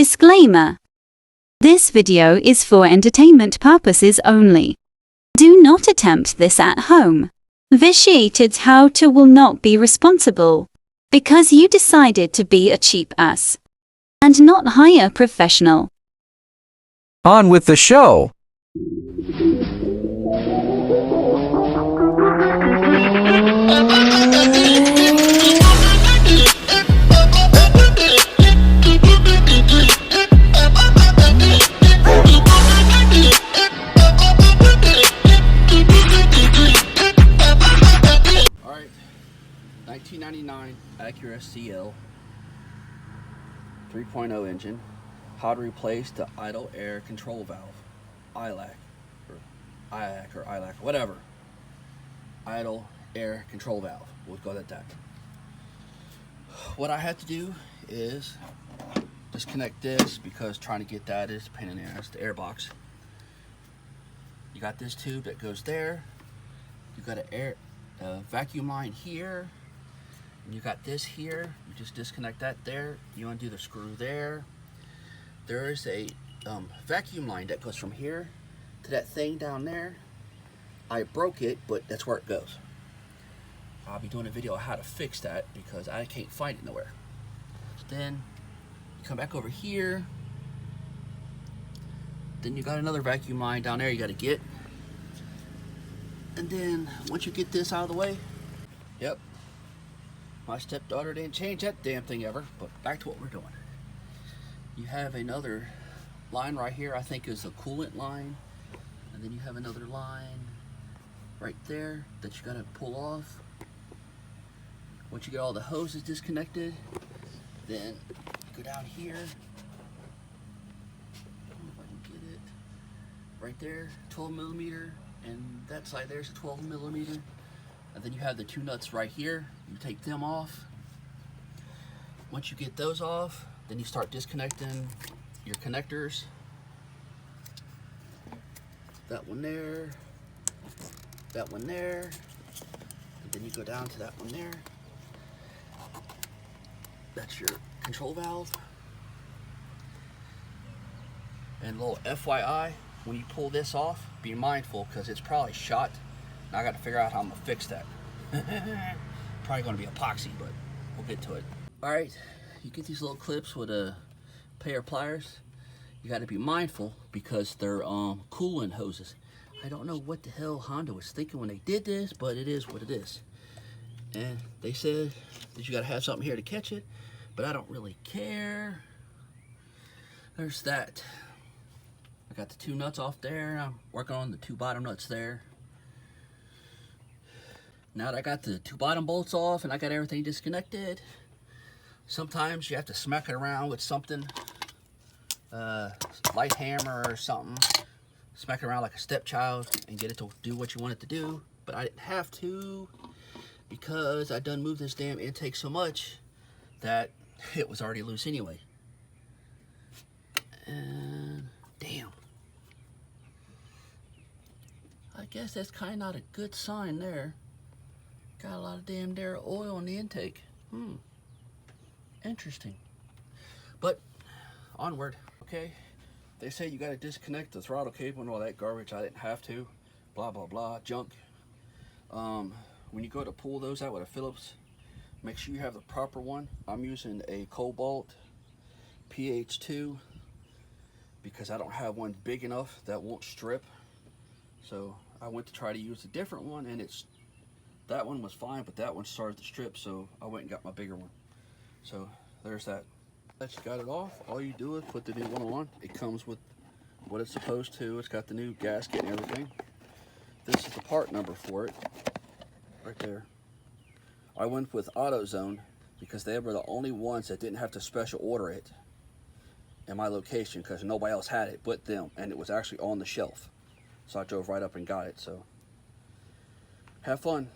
Disclaimer. This video is for entertainment purposes only. Do not attempt this at home. Vitiated how-to will not be responsible because you decided to be a cheap ass and not hire a professional. On with the show. Alright, 1999 Acura CL 3.0 engine. How to replace the idle air control valve, ILAC, or IAC, or ILAC, whatever. Idle air control valve. We'll go at that. What I had to do is disconnect this because trying to get that is a pain in the ass, the air box. You got this tube that goes there. You got a vacuum line here. And you got this here. You just disconnect that there. You undo the screw there. There is a vacuum line that goes from here to that thing down there. I broke it, but that's where it goes. I'll be doing a video on how to fix that because I can't find it nowhere. Then you come back over here. Then you got another vacuum line down there you got to get. And then once you get this out of the way, yep, my stepdaughter didn't change that damn thing ever. But back to what we're doing. You have another line right here, I think is a coolant line. And then you have another line right there that you gotta pull off. Once you get all the hoses disconnected, then you go down here. I don't know if I can get it. Right there, 12 millimeter, and that side there's a 12 millimeter. And then you have the two nuts right here. You take them off. Once you get those off, then you start disconnecting your connectors. That one there, that one there, and then you go down to that one there. That's your control valve. And a little FYI, when you pull this off, be mindful because it's probably shot. Now I got to figure out how I'm gonna fix that. Probably gonna be epoxy, but we'll get to it. All right. You get these little clips with a pair of pliers. You got to be mindful because they're coolant hoses. I don't know what the hell Honda was thinking when they did this, but it is what it is. And they said that you got to have something here to catch it, but I don't really care. There's that. I got the two nuts off there. I'm working on the two bottom nuts there. Now that I got the two bottom bolts off and I got everything disconnected, sometimes you have to smack it around with something, light hammer or something. Smack it around like a stepchild and get it to do what you want it to do. But I didn't have to because I done moved this damn intake so much that it was already loose anyway. And damn. I guess that's kind of not a good sign there. Got a lot of damn there oil in the intake. Interesting. But onward. Okay, they say you got to disconnect the throttle cable and all that garbage. I didn't have to. Blah blah blah junk. When you go to pull those out with a Phillips, make sure you have the proper one. I'm using a Cobalt PH2 because I don't have one big enough that won't strip. So I went to try to use a different one, and that one was fine, but that one started to strip, so I went and got my bigger one. So there's that. That you got it off, all you do is put the new one on. It comes with what it's supposed to. It's got the new gasket and everything. This is the part number for it, right there. I went with AutoZone because they were the only ones that didn't have to special order it in my location because nobody else had it but them, and it was actually on the shelf. So I drove right up and got it. So have fun.